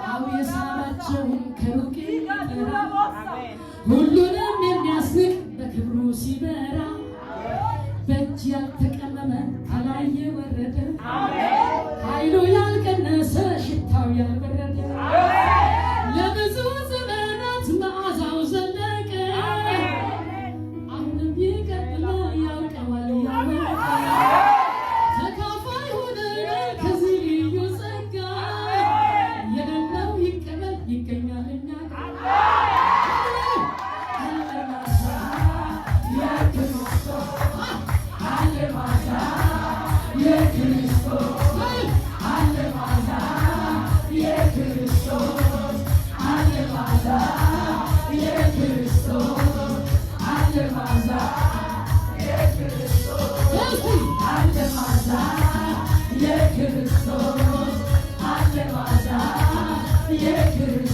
አው የሳባቸው ከሩቅ ሁሉንም የሚያስቅ በክብሩ ሲበራ በእጅ ያልተቀመመ ከላይ የወረደ ኃይሉ ያልቀነሰ ሽታው ያልበረደ ለብዙ ዘመናት መዓዛው ዘለቀ አሁንም ይቀጥላል ያውቀዋል ያወቀ ተካፋይ ሆነን ከዚህ ልዩ ጸጋ የሌለው ይቀበል ይገኛል እኛ Yeah,